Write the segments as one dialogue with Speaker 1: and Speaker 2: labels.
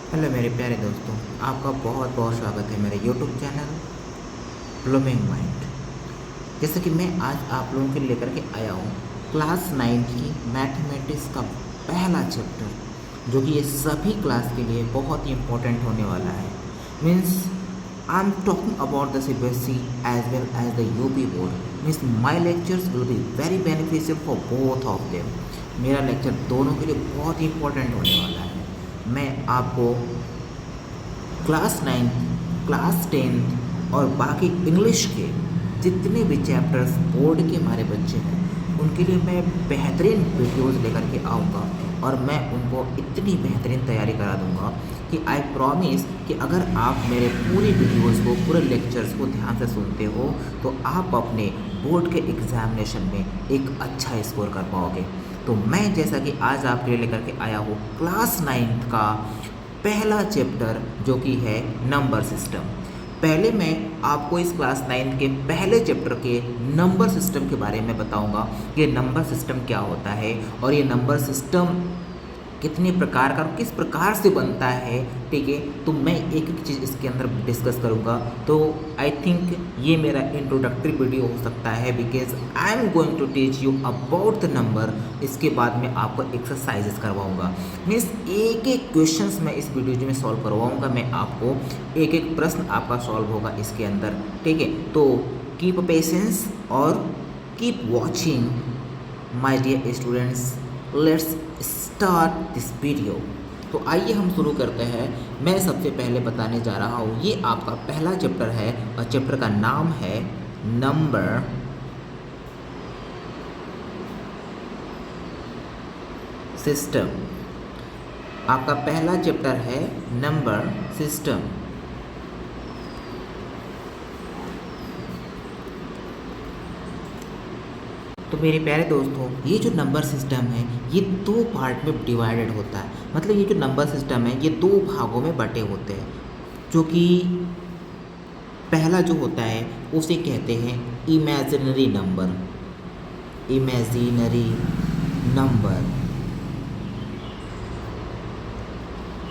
Speaker 1: Hello मेरे प्यारे दोस्तों, आपका बहुत बहुत स्वागत है मेरे यूट्यूब चैनल ब्लूमिंग माइंड। जैसे कि मैं आज आप लोगों के लिए लेकर के आया हूँ क्लास 9 की मैथमेटिक्स का पहला चैप्टर, जो कि ये सभी क्लास के लिए बहुत ही इम्पोर्टेंट होने वाला है। Means I am talking about the CBSE as well as the UP board. Means my lectures will be very beneficial for both of them. मेरा लेक्चर दोनों के लिए बहुत ही इम्पोर्टेंट होने वाला है। मैं आपको क्लास 9, क्लास 10 और बाकी इंग्लिश के जितने भी चैप्टर्स बोर्ड के हमारे बच्चे हैं उनके लिए मैं बेहतरीन वीडियोस लेकर के आऊँगा और मैं उनको इतनी बेहतरीन तैयारी करा दूँगा कि आई प्रॉमिस कि अगर आप मेरे पूरी वीडियोस को, पूरे लेक्चर्स को ध्यान से सुनते हो तो आप अपने बोर्ड के एग्ज़ामिनेशन में एक अच्छा स्कोर कर पाओगे। तो मैं जैसा कि आज आपके लिए लेकर के आया हूँ क्लास 9 का पहला चैप्टर, जो कि है नंबर सिस्टम। पहले मैं आपको इस क्लास 9 के पहले चैप्टर के नंबर सिस्टम के बारे में बताऊंगा कि ये नंबर सिस्टम क्या होता है और ये नंबर सिस्टम कितने प्रकार का और किस प्रकार से बनता है। ठीक है, तो मैं एक एक चीज़ इसके अंदर डिस्कस करूँगा। तो आई थिंक ये मेरा इंट्रोडक्टरी वीडियो हो सकता है, because I am going to teach you about the number. इसके बाद मैं आपको एक्सरसाइजेस करवाऊँगा। मीन्स एक एक क्वेश्चंस मैं इस वीडियो में सॉल्व करवाऊँगा। मैं आपको एक एक प्रश्न आपका सॉल्व होगा इसके अंदर। ठीक है, तो कीप पेशेंस और keep watching my dear students. Let's start this video. तो आइए हम शुरू करते हैं। मैं सबसे पहले बताने जा रहा हूँ, ये आपका पहला चैप्टर है और चैप्टर का नाम है नंबर सिस्टम। आपका पहला चैप्टर है नंबर सिस्टम। तो मेरे प्यारे दोस्तों, ये जो नंबर सिस्टम है ये दो पार्ट में डिवाइडेड होता है। मतलब ये जो नंबर सिस्टम है ये दो भागों में बटे होते हैं, जो कि पहला जो होता है उसे कहते हैं इमेजिनरी नंबर। Imaginary number.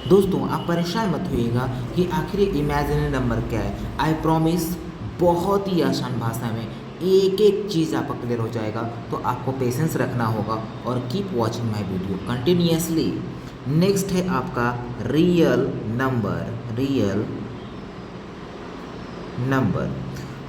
Speaker 1: दोस्तों आप परेशान मत होइएगा कि आखिर ये इमेजिनरी नंबर क्या है। आई प्रॉमिस बहुत ही आसान भाषा में एक एक चीज़ आपका क्लियर हो जाएगा। तो आपको पेशेंस रखना होगा और keep watching my video continuously. Next है आपका रियल नंबर। Real number.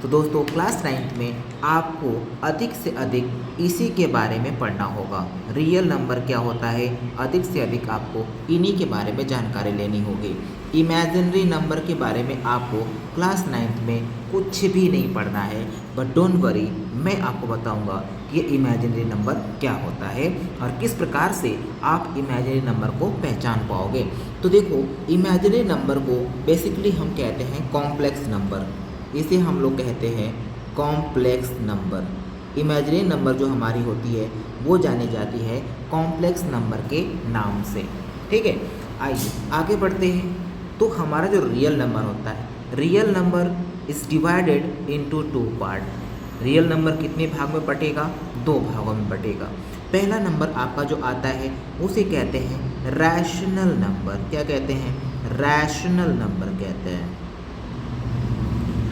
Speaker 1: तो दोस्तों क्लास 9 में आपको अधिक से अधिक इसी के बारे में पढ़ना होगा। रियल नंबर क्या होता है, अधिक से अधिक आपको इन्हीं के बारे में जानकारी लेनी होगी। इमेजिनरी नंबर के बारे में आपको क्लास 9 में कुछ भी नहीं पढ़ना है, बट डोंट वरी, मैं आपको बताऊंगा कि ये इमेजिनरी नंबर क्या होता है और किस प्रकार से आप इमेजिनरी नंबर को पहचान पाओगे। तो देखो, इमेजिनरी नंबर को बेसिकली हम कहते हैं कॉम्प्लेक्स नंबर। इसे हम लोग कहते हैं कॉम्प्लेक्स नंबर। इमेजिनरी नंबर जो हमारी होती है वो जानी जाती है कॉम्प्लेक्स नंबर के नाम से। ठीक है, आइए आगे बढ़ते हैं। तो हमारा जो रियल नंबर होता है, real number is divided into two part. Real number कितने भाग में बटेगा, दो भागों में बटेगा। पहला नंबर आपका जो आता है उसे कहते हैं रैशनल नंबर। क्या कहते हैं, रैशनल नंबर कहते हैं।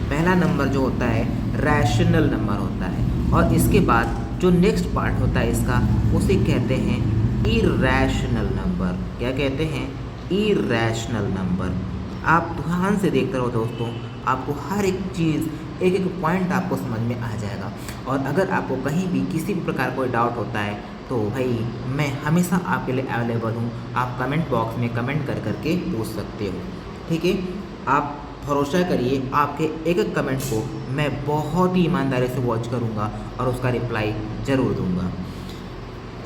Speaker 1: पहला नंबर जो होता है रैशनल नंबर होता है। और इसके बाद जो नेक्स्ट पार्ट होता है इसका, उसे कहते हैं इरैशनल नंबर। क्या कहते हैं, इरैशनल नंबर। आप ध्यान से देखते रहो दोस्तों, आपको हर एक चीज़, एक एक पॉइंट आपको समझ में आ जाएगा। और अगर आपको कहीं भी किसी भी प्रकार कोई डाउट होता है तो भाई मैं हमेशा आपके लिए अवेलेबल हूँ। आप कमेंट बॉक्स में कमेंट कर करके पूछ सकते हो। ठीक है, आप भरोसा करिए, आपके एक एक कमेंट को मैं बहुत ही ईमानदारी से वॉच करूँगा और उसका रिप्लाई ज़रूर दूँगा।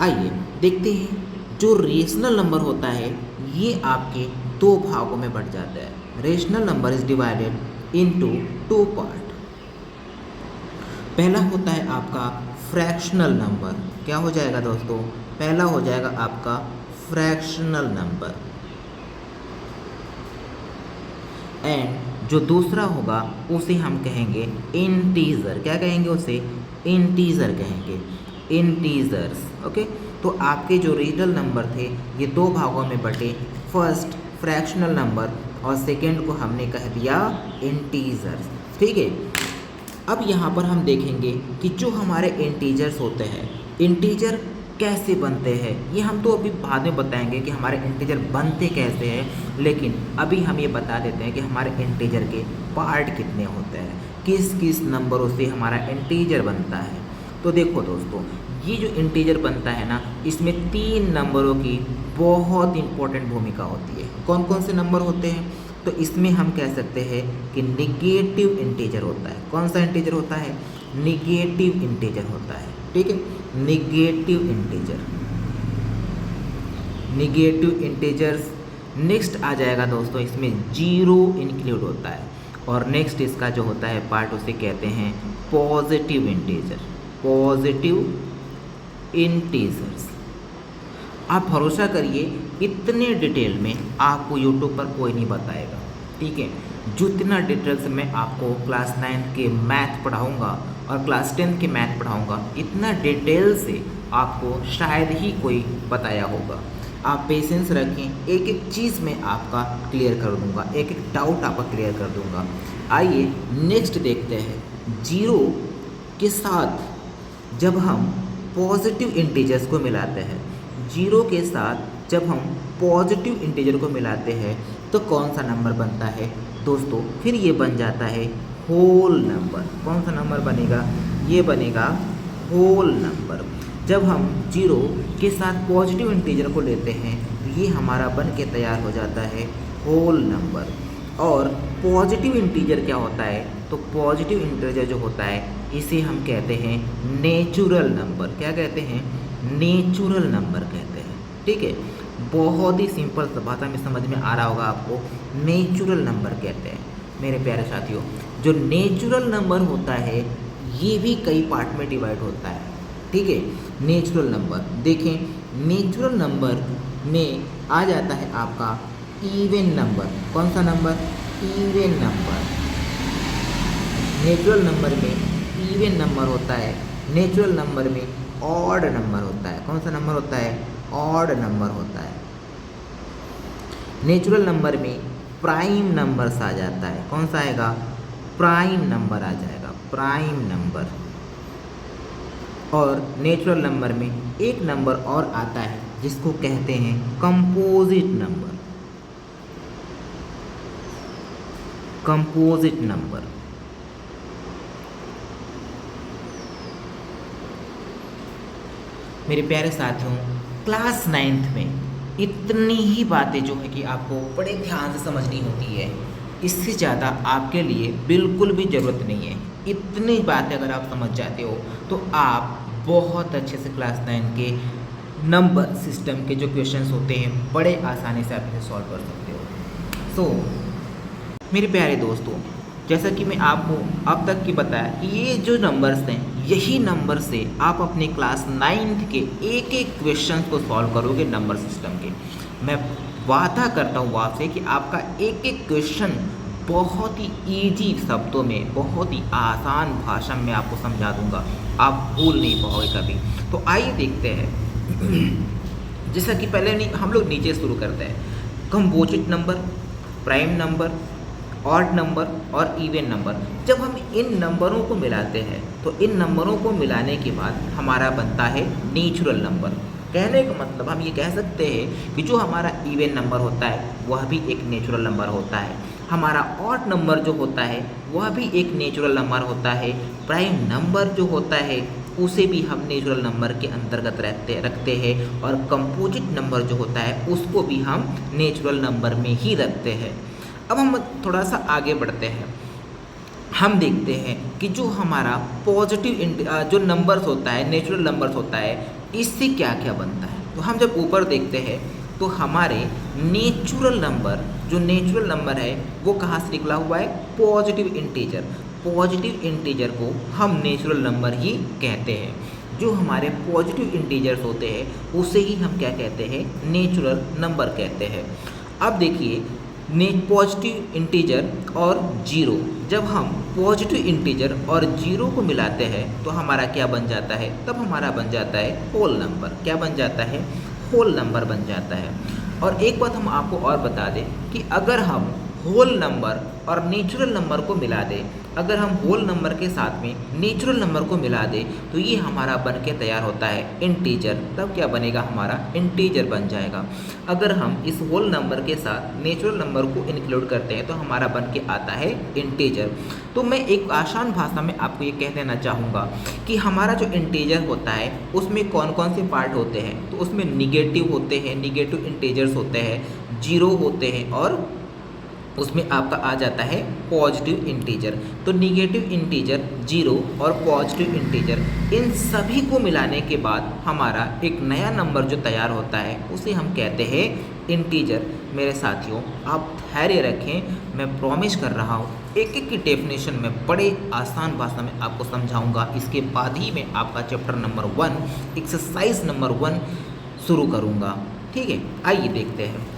Speaker 1: आइए देखते हैं, जो रेशनल नंबर होता है ये आपके दो भागों में बट जाता है। Rational number is divided into two part. पहला होता है आपका फ्रैक्शनल नंबर। क्या हो जाएगा दोस्तों, पहला हो जाएगा आपका फ्रैक्शनल नंबर। एंड जो दूसरा होगा उसे हम कहेंगे इंटीजर। क्या कहेंगे उसे, इंटीजर कहेंगे, इंटीजर्स। ओके, तो आपके जो रीजनल नंबर थे ये दो भागों में बटे, फर्स्ट फ्रैक्शनल नंबर और सेकेंड को हमने कह दिया इंटीजर्स। ठीक है, अब यहाँ पर हम देखेंगे कि जो हमारे इंटीजर्स होते हैं, इंटीजर कैसे बनते हैं, ये हम तो अभी बाद में बताएंगे कि हमारे इंटीजर बनते कैसे हैं, लेकिन अभी हम ये बता देते हैं कि हमारे इंटीजर के पार्ट कितने होते हैं, किस किस नंबरों से हमारा इंटीजर बनता है। तो देखो दोस्तों, ये जो इंटीजर बनता है ना, इसमें 3 नंबरों की बहुत इंपॉर्टेंट भूमिका होती है। कौन कौन से नंबर होते हैं? तो इसमें हम कह सकते हैं कि निगेटिव इंटीजर होता है। कौन सा इंटीजर होता है? निगेटिव इंटीजर होता है। ठीक है, negative integer, negative integers. Next आ जाएगा दोस्तों, इसमें जीरो इंक्लूड होता है, और नेक्स्ट इसका जो होता है पार्ट, उसे कहते हैं पॉजिटिव इंटीजर, पॉजिटिव इंटीजर्स। आप भरोसा करिए, इतने डिटेल में आपको यूट्यूब पर कोई नहीं बताएगा। ठीक है, जितना डिटेल्स में आपको क्लास 9 के मैथ पढ़ाऊंगा और क्लास 10 के मैथ पढ़ाऊंगा, इतना डिटेल से आपको शायद ही कोई बताया होगा। आप पेशेंस रखें, एक एक चीज़ में आपका क्लियर कर दूंगा, एक एक डाउट आपका क्लियर कर दूंगा। आइए नेक्स्ट देखते हैं, जीरो के साथ जब हम पॉजिटिव इंटीजर्स को मिलाते हैं, जीरो के साथ जब हम पॉजिटिव इंटीजर को मिलाते हैं तो कौन सा नंबर बनता है दोस्तों? फिर ये बन जाता है होल नंबर। कौन सा नंबर बनेगा? ये बनेगा होल नंबर। जब हम जीरो के साथ पॉजिटिव इंटीजर को लेते हैं तो ये हमारा बन के तैयार हो जाता है होल नंबर। और पॉजिटिव इंटीजर क्या होता है? तो पॉजिटिव इंटीजर जो होता है इसे हम कहते हैं नेचुरल नंबर। क्या कहते हैं? नेचुरल नंबर कहते हैं। ठीक है, बहुत ही सिंपल भाषा में समझ में आ रहा होगा आपको, नेचुरल नंबर कहते हैं। मेरे प्यारे साथियों, जो नेचुरल नंबर होता है ये भी कई पार्ट में डिवाइड होता है। ठीक है, नेचुरल नंबर देखें, नेचुरल नंबर में आ जाता है आपका इवन नंबर। कौन सा number? Even number. Natural number में इवन नंबर होता है, नेचुरल नंबर में ऑड नंबर होता है। कौन सा नंबर होता है? ऑड नंबर होता है। नेचुरल नंबर में प्राइम नंबर्स आ जाता है। कौन सा आएगा? प्राइम नंबर आ जाएगा, प्राइम नंबर। और नेचुरल नंबर में एक नंबर और आता है जिसको कहते हैं कंपोजिट नंबर, कंपोजिट नंबर। मेरे प्यारे साथियों, क्लास 9th में इतनी ही बातें जो है कि आपको बड़े ध्यान से समझनी होती है, इससे ज़्यादा आपके लिए बिल्कुल भी ज़रूरत नहीं है। इतनी बातें अगर आप समझ जाते हो तो आप बहुत अच्छे से क्लास 9 के नंबर सिस्टम के जो क्वेश्चंस होते हैं बड़े आसानी से आप इसे सॉल्व कर सकते हो। सो मेरे प्यारे दोस्तों, जैसा कि मैं आपको अब तक की बताया कि ये जो नंबर्स हैं, यही नंबर से आप अपने क्लास 9th के एक एक क्वेश्चन को सॉल्व करोगे नंबर सिस्टम के। मैं वादा करता हूँ आपसे कि आपका एक एक क्वेश्चन बहुत ही ईजी शब्दों में, बहुत ही आसान भाषा में आपको समझा दूंगा, आप भूल नहीं पाओगे कभी। तो आइए देखते हैं। जैसा कि पहले हम लोग नीचे शुरू करते हैं, composite number, prime number, odd number और इवन नंबर। जब हम इन नंबरों को मिलाते हैं तो इन नंबरों को मिलाने के बाद हमारा बनता है नेचुरल नंबर। कहने का मतलब हम ये कह सकते हैं कि जो हमारा इवन नंबर होता है वह भी एक नेचुरल नंबर होता है, हमारा ऑड नंबर जो होता है वह भी एक नेचुरल नंबर होता है, प्राइम नंबर जो होता है उसे भी हम नेचुरल नंबर के अंतर्गत रखते हैं, और कंपोजिट नंबर जो होता है उसको भी हम नेचुरल नंबर में ही रखते हैं। अब हम थोड़ा सा आगे बढ़ते हैं, हम देखते हैं कि जो हमारा पॉजिटिव जो नंबर्स होता है, नेचुरल नंबर्स होता है, इससे क्या क्या बनता है। तो हम जब ऊपर देखते हैं तो हमारे नेचुरल नंबर, जो नेचुरल नंबर है वो कहाँ से निकला हुआ है? Positive integer. पॉजिटिव इंटीजर को हम नेचुरल नंबर ही कहते हैं। जो हमारे पॉजिटिव इंटीजर्स होते हैं उसे ही हम क्या कहते हैं? नेचुरल नंबर कहते हैं। अब देखिए, पॉजिटिव इंटीजर और जीरो, जब हम पॉजिटिव इंटीजर और जीरो को मिलाते हैं तो हमारा क्या बन जाता है? तब हमारा बन जाता है होल नंबर। क्या बन जाता है? होल नंबर बन जाता है। और एक बात हम आपको और बता दें कि अगर हम होल नंबर और नेचुरल नंबर को मिला दें, अगर हम होल नंबर के साथ में नेचुरल नंबर को मिला दें तो ये हमारा बन के तैयार होता है इंटीजर। तब क्या बनेगा, हमारा इंटीजर बन जाएगा। अगर हम इस होल नंबर के साथ नेचुरल नंबर को इंक्लूड करते हैं तो हमारा बन के आता है इंटीजर। तो मैं एक आसान भाषा में आपको ये कह देना चाहूँगा कि हमारा जो इंटीजर होता है उसमें कौन कौन से पार्ट होते हैं। तो उसमें निगेटिव होते हैं, निगेटिव इंटीजर्स होते हैं, जीरो होते हैं, और उसमें आपका आ जाता है पॉजिटिव इंटीजर। तो निगेटिव इंटीजर, जीरो और पॉजिटिव इंटीजर, इन सभी को मिलाने के बाद हमारा एक नया नंबर जो तैयार होता है उसे हम कहते हैं इंटीजर। मेरे साथियों, आप धैर्य रखें, मैं प्रॉमिस कर रहा हूँ एक एक की डेफिनेशन में बड़े आसान भाषा में आपको समझाऊंगा। इसके बाद ही मैं आपका चैप्टर नंबर 1 एक्सरसाइज नंबर 1 शुरू करूँगा। ठीक है, आइए देखते हैं।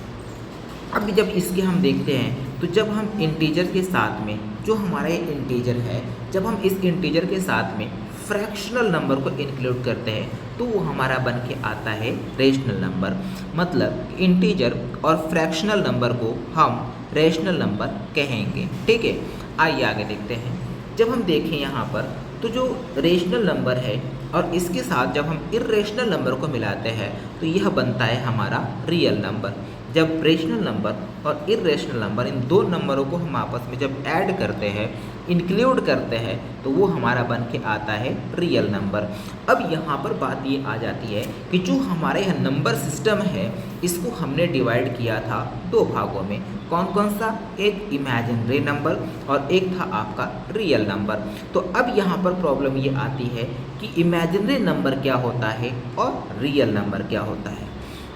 Speaker 1: अब जब इसके हम देखते हैं तो जब हम इंटीजर के साथ में, जो हमारा ये इंटीजर है, जब हम इस इंटीजर के साथ में फ्रैक्शनल नंबर को इंक्लूड करते हैं तो वो हमारा बन के आता है रेशनल नंबर। मतलब इंटीजर और फ्रैक्शनल नंबर को हम रेशनल नंबर कहेंगे। ठीक है, आइए आगे देखते हैं। जब हम देखें यहाँ पर तो जो रेशनल नंबर है और इसके साथ जब हम इर्रेशनल नंबर को मिलाते हैं तो यह बनता है हमारा रियल नंबर। जब रेशनल नंबर और इर्रेशनल नंबर, इन दो नंबरों को हम आपस में जब ऐड करते हैं, इंक्लूड करते हैं, तो वो हमारा बन के आता है रियल नंबर। अब यहाँ पर बात ये आ जाती है कि जो हमारे यह नंबर सिस्टम है इसको हमने डिवाइड किया था दो भागों में। कौन कौन सा? एक इमेजिनरी नंबर और एक था आपका रियल नंबर। तो अब यहाँ पर प्रॉब्लम ये आती है कि इमेजिनरी नंबर क्या होता है और रियल नंबर क्या होता है।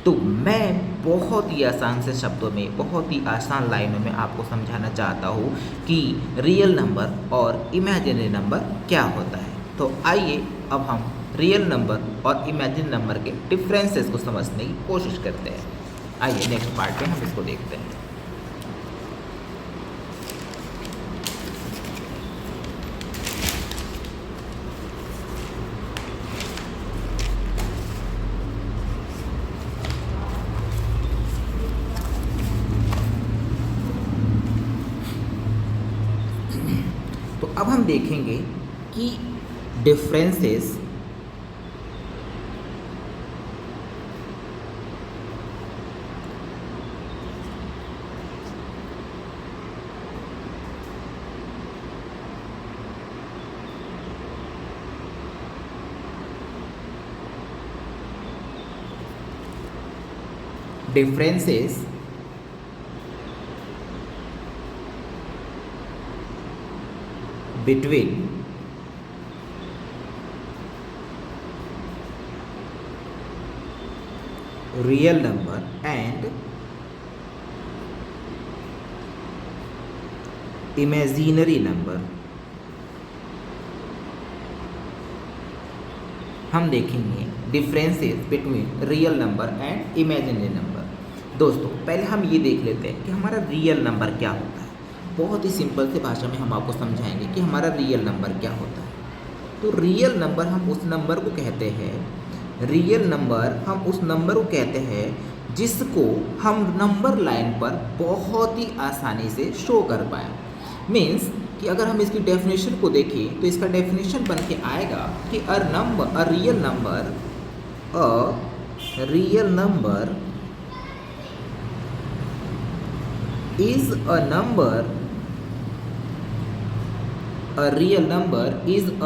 Speaker 1: तो मैं बहुत ही आसान से शब्दों में, बहुत ही आसान लाइनों में आपको समझाना चाहता हूँ कि रियल नंबर और इमेजिनरी नंबर क्या होता है। तो आइए अब हम रियल नंबर और इमेजिनरी नंबर के डिफरेंसेस को समझने की कोशिश करते हैं। आइए नेक्स्ट पार्ट में हम इसको देखते हैं। तो अब हम देखेंगे कि differences between real number and imaginary number। हम देखेंगे differences between real number and imaginary number. दोस्तों, पहले हम ये देख लेते हैं कि हमारा रियल नंबर क्या होता है। बहुत ही सिंपल से भाषा में हम आपको समझाएंगे कि हमारा रियल नंबर क्या होता है। तो रियल नंबर हम उस नंबर को कहते हैं, रियल नंबर हम उस नंबर को कहते हैं जिसको हम नंबर लाइन पर बहुत ही आसानी से शो कर पाएँ। मीन्स कि अगर हम इसकी डेफिनेशन को देखें तो इसका डेफिनेशन बन के आएगा कि a real number is a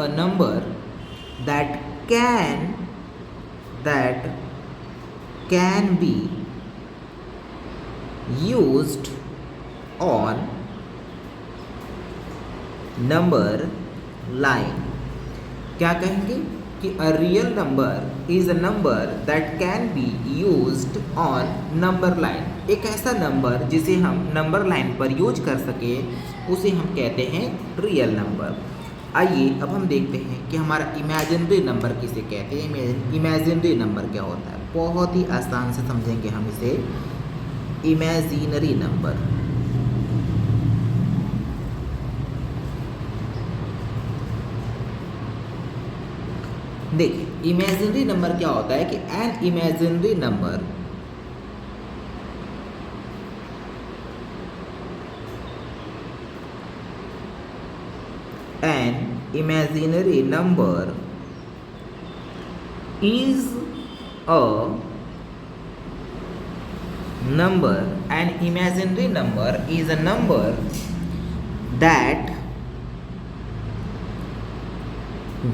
Speaker 1: number that can be used on number line। क्या कहेंगे कि a real number is a number that can be used on number line। एक ऐसा नंबर जिसे हम नंबर लाइन पर यूज कर सके उसे हम कहते हैं रियल नंबर। आइए अब हम देखते हैं कि हमारा इमेजिनरी नंबर किसे कहते हैं। इमेजिनरी नंबर क्या होता है, बहुत ही आसान से समझेंगे हम इसे। इमेजिनरी नंबर देखिए, इमेजिनरी नंबर क्या होता है कि an imaginary number an imaginary number is a number, an imaginary number is a number that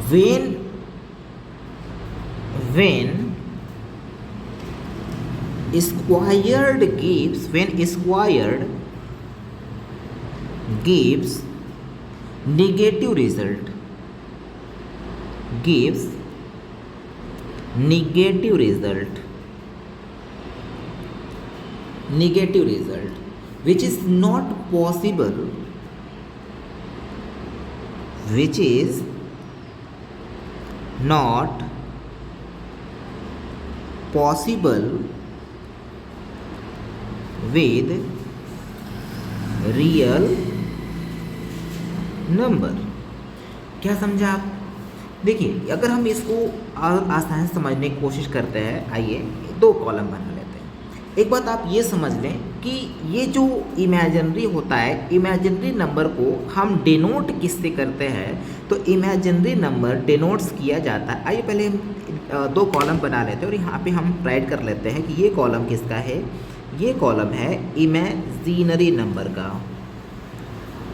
Speaker 1: when squared gives negative result, which is not possible with real number. क्या समझा आप? देखिए, अगर हम इसको आसानी से समझने की कोशिश करते हैं, आइए दो कॉलम बना लेते हैं। एक बात आप ये समझ लें कि ये जो इमेजिनरी होता है, इमेजिनरी नंबर को हम डिनोट किससे करते हैं? तो इमेजिनरी नंबर डिनोट्स किया जाता है। आइए पहले हम दो कॉलम बना लेते हैं और यहाँ पे हम राइट कर लेते हैं कि ये कॉलम किसका है? ये कॉलम है इमेजिनरी नंबर का,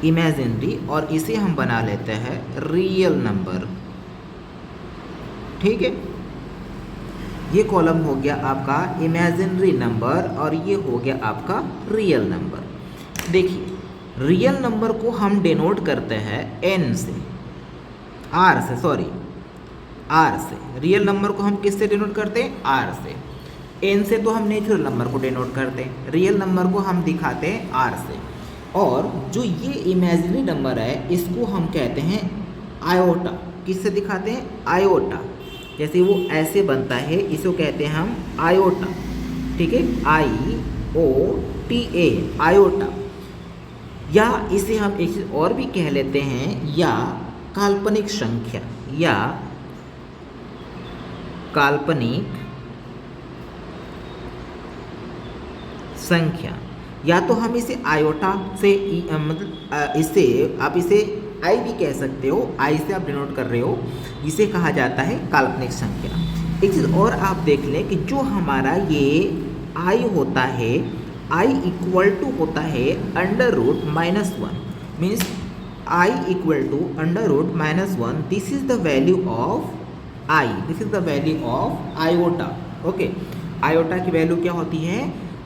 Speaker 1: इमेजिनरी, और इसे हम बना लेते हैं रियल नंबर। ठीक है, ये कॉलम हो गया आपका इमेजिनरी नंबर और ये हो गया आपका रियल नंबर। देखिए, रियल नंबर को हम डिनोट करते हैं एन से, आर से। रियल नंबर को हम किससे डिनोट करते हैं? आर से। एन से तो हम नेचुरल नंबर को डिनोट करते हैं, रियल नंबर को हम दिखाते हैं आर से। और जो ये इमेजिनरी नंबर है इसको हम कहते हैं आयोटा। किससे दिखाते हैं? आयोटा। जैसे वो ऐसे बनता है, इसको कहते हैं हम आयोटा। ठीक है, IOTA, आयोटा। या इसे हम एक चीज़ और भी कह लेते हैं, या काल्पनिक संख्या, या काल्पनिक संख्या। या तो हम इसे आयोटा से मतलब इसे आई भी कह सकते हो, आई से आप डिनोट कर रहे हो, इसे कहा जाता है काल्पनिक संख्या। एक चीज़ और आप देख लें कि जो हमारा ये आई होता है, आई इक्वल टू होता है √-1, means I equal to √-1। This is the value of I, this is the value of iota. Okay, iota की वैल्यू क्या होती है?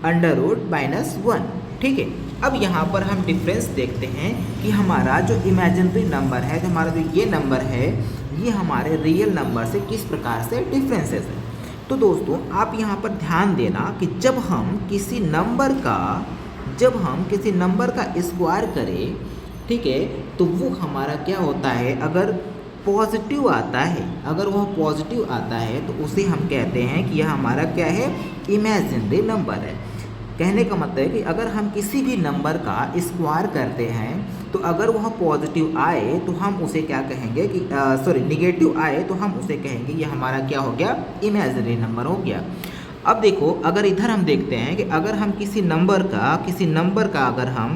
Speaker 1: √-1। ठीक है, अब यहाँ पर हम डिफरेंस देखते हैं कि हमारा जो इमेजिनरी नंबर है, जो हमारा जो ये नंबर है, ये हमारे रियल नंबर से किस प्रकार से डिफरेंसेस है। तो दोस्तों, आप यहाँ पर ध्यान देना कि जब हम किसी नंबर का स्क्वायर करें, ठीक है, तो वो हमारा क्या होता है? अगर पॉजिटिव आता है, अगर वह पॉजिटिव आता है तो उसे हम कहते हैं कि यह हमारा क्या है? इमेजिनरी नंबर है। कहने का मतलब है कि अगर हम किसी भी नंबर का स्क्वायर करते हैं तो अगर वह पॉजिटिव आए तो हम उसे क्या कहेंगे कि निगेटिव आए तो हम उसे कहेंगे ये हमारा क्या हो गया? इमेजिनरी नंबर हो गया। अब देखो, अगर इधर हम देखते हैं कि अगर हम किसी नंबर का अगर हम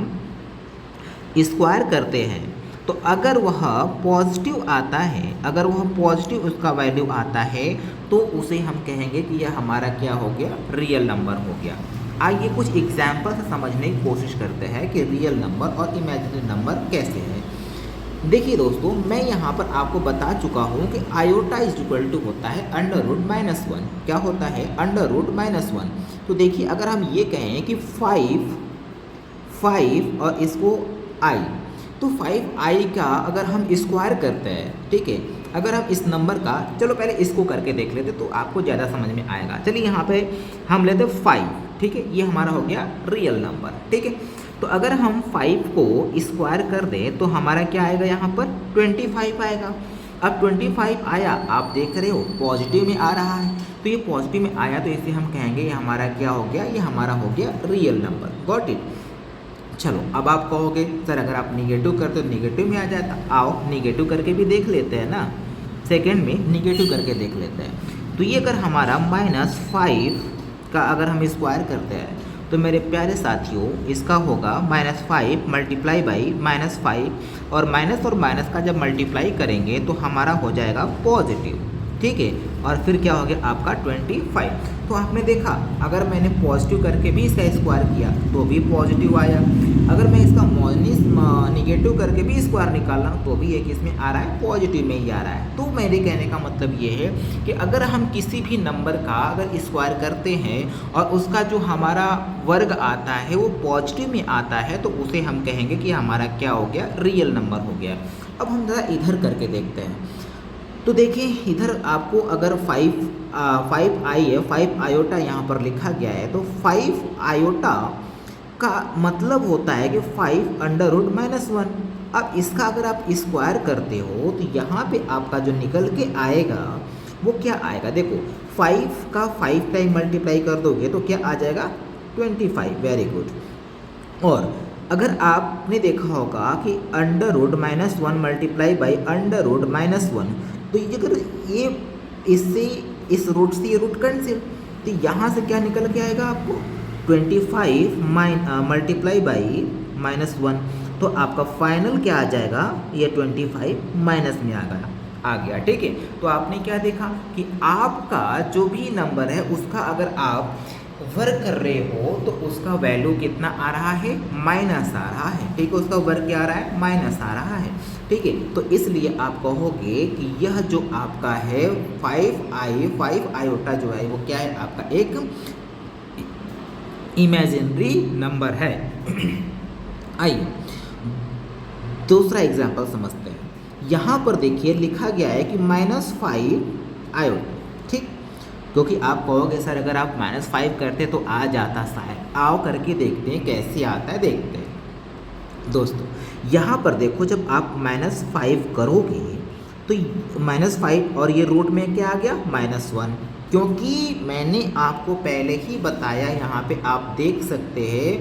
Speaker 1: स्क्वायर करते हैं तो अगर वह पॉजिटिव आता है, अगर वह पॉजिटिव उसका वैल्यू आता है तो उसे हम कहेंगे कि यह हमारा क्या हो गया? रियल नंबर हो गया। आइए कुछ एग्जाम्पल से समझने की कोशिश करते हैं कि रियल नंबर और इमेजिनरी नंबर कैसे है। देखिए दोस्तों, मैं यहाँ पर आपको बता चुका हूँ कि आयोटा इज इक्वल टू होता है √-1। क्या होता है? √-1। तो देखिए, अगर हम ये कहें कि 5 और इसको i, तो 5i का अगर हम स्क्वायर करते हैं, ठीक है, अगर हम इस नंबर का, चलो पहले इसको करके देख लेते तो आपको ज़्यादा समझ में आएगा। चलिए यहाँ पे हम लेते 5, ठीक है, ये हमारा हो गया रियल नंबर। ठीक है, तो अगर हम 5 को स्क्वायर कर दें तो हमारा क्या आएगा? यहाँ पर 25 आएगा। अब 25 आया, आप देख रहे हो पॉजिटिव में आ रहा है, तो ये पॉजिटिव में आया तो इसे हम कहेंगे ये हमारा क्या हो गया? ये हमारा हो गया रियल नंबर। Got it? चलो, अब आप कहोगे सर अगर आप निगेटिव करते हो निगेटिव में आ जाता। आओ निगेटिव करके भी देख लेते हैं ना, सेकंड में निगेटिव करके देख लेते हैं। तो ये अगर हमारा -5 का अगर हम स्क्वायर करते हैं तो मेरे प्यारे साथियों इसका होगा -5 मल्टीप्लाई बाई -5 और माइनस का जब मल्टीप्लाई करेंगे तो हमारा हो जाएगा पॉजिटिव, ठीक है। और फिर क्या हो गया आपका 25। तो आपने देखा अगर मैंने पॉजिटिव करके भी इसका स्क्वायर किया तो भी पॉजिटिव आया, अगर मैं इसका निगेटिव करके भी स्क्वायर निकालना तो भी एक इसमें आ रहा है पॉजिटिव में ही आ रहा है। तो मेरे कहने का मतलब ये है कि अगर हम किसी भी नंबर का अगर स्क्वायर करते हैं और उसका जो हमारा वर्ग आता है वो पॉजिटिव में आता है तो उसे हम कहेंगे कि हमारा क्या हो गया, रियल नंबर हो गया। अब हम ज़रा इधर करके देखते हैं। तो देखिए इधर आपको अगर 5 आई है, 5 आयोटा यहाँ पर लिखा गया है, तो 5 आयोटा का मतलब होता है कि 5√-1। अब इसका अगर आप स्क्वायर करते हो तो यहाँ पे आपका जो निकल के आएगा वो क्या आएगा, देखो 5 का 5 टाइम मल्टीप्लाई कर दोगे तो क्या आ जाएगा 25। Very good. और अगर आपने देखा होगा कि √-1 मल्टीप्लाई बाई √-1, तो ये अगर ये इससे इस रूट से ये रूट कैंसिल, तो यहाँ से क्या निकल के आएगा आपको 25 मल्टीप्लाई बाई -1, तो आपका फाइनल क्या आ जाएगा, ये 25 माइनस में आ गया, ठीक है। तो आपने क्या देखा कि आपका जो भी नंबर है उसका अगर आप वर्ग कर रहे हो तो उसका वैल्यू कितना आ रहा है, माइनस आ रहा है, ठीक है। उसका वर्ग क्या आ रहा है, माइनस आ रहा है, ठीक है। तो इसलिए आप कहोगे कि यह जो आपका है 5 आयोटा जो है वो क्या है, आपका एक इमेजिनरी नंबर है। आइए दूसरा एग्जांपल समझते हैं। यहाँ पर देखिए लिखा गया है कि -5 आयोटा, ठीक। क्योंकि आप कहोगे सर अगर आप -5 करते तो आ जाता शायद, आओ करके देखते हैं कैसे आता है, देखते हैं। दोस्तों यहाँ पर देखो जब आप -5 करोगे तो -5 और ये रूट में क्या आ गया -1, क्योंकि मैंने आपको पहले ही बताया, यहाँ पे आप देख सकते हैं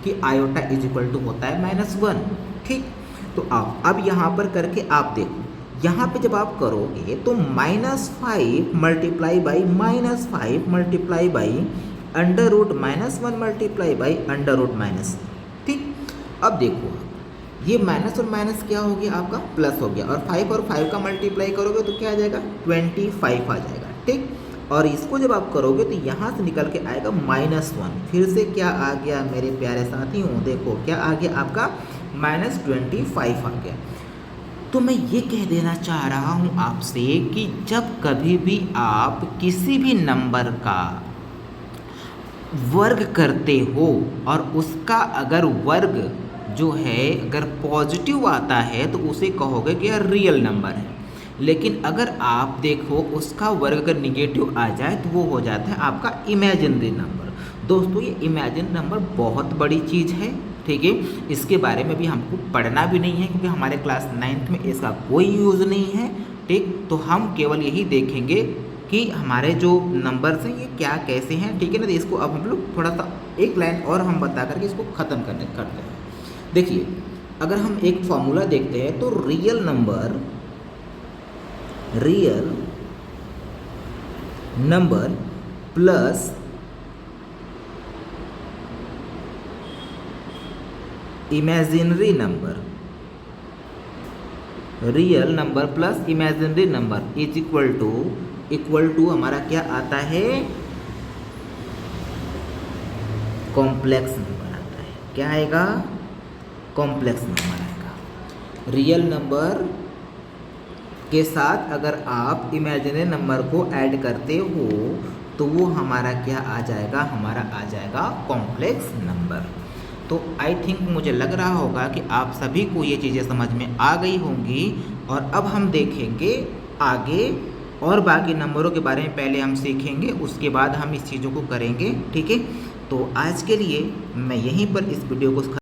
Speaker 1: कि आयोटा इज इक्वल टू होता है -1, ठीक। तो आप अब यहाँ पर करके आप देखो, यहाँ पे जब आप करोगे तो -5 multiply by -5 multiply by √-1 multiply by √-, ठीक। अब देखो ये माइनस और माइनस क्या हो गया आपका प्लस हो गया, और 5 का मल्टीप्लाई करोगे तो क्या आ जाएगा 25 आ जाएगा, ठीक। और इसको जब आप करोगे तो यहाँ से निकल के आएगा -1, फिर से क्या आ गया मेरे प्यारे साथियों, देखो क्या आ गया आपका -25 आ गया। तो मैं ये कह देना चाह रहा हूँ आपसे कि जब कभी भी आप किसी भी नंबर का वर्ग करते हो और उसका अगर वर्ग जो है अगर पॉजिटिव आता है तो उसे कहोगे कि यह रियल नंबर है, लेकिन अगर आप देखो उसका वर्ग अगर निगेटिव आ जाए तो वो हो जाता है आपका इमेजिनरी नंबर। दोस्तों ये इमेजिनरी नंबर बहुत बड़ी चीज़ है, ठीक है। इसके बारे में भी हमको पढ़ना भी नहीं है क्योंकि हमारे क्लास 9th में इसका कोई यूज़ नहीं है, ठीक। तो हम केवल यही देखेंगे कि हमारे जो नंबर्स हैं ये क्या कैसे हैं, ठीक है ना। तो इसको अब हम लोग थोड़ा सा एक लाइन और हम बता करके इसको ख़त्म करते हैं। देखिए अगर हम एक फॉर्मूला देखते हैं तो real number plus imaginary number, real number plus imaginary number is equal to हमारा क्या आता है, कॉम्प्लेक्स नंबर आता है। क्या आएगा, कॉम्प्लेक्स नंबर आएगा। रियल नंबर के साथ अगर आप इमेजिनरी नंबर को ऐड करते हो तो वो हमारा क्या आ जाएगा, हमारा आ जाएगा कॉम्प्लेक्स नंबर। तो आई थिंक मुझे लग रहा होगा कि आप सभी को ये चीज़ें समझ में आ गई होंगी। और अब हम देखेंगे आगे और बाकी नंबरों के बारे में पहले हम सीखेंगे, उसके बाद हम इस चीज़ों को करेंगे, ठीक है। तो आज के लिए मैं यहीं पर इस वीडियो को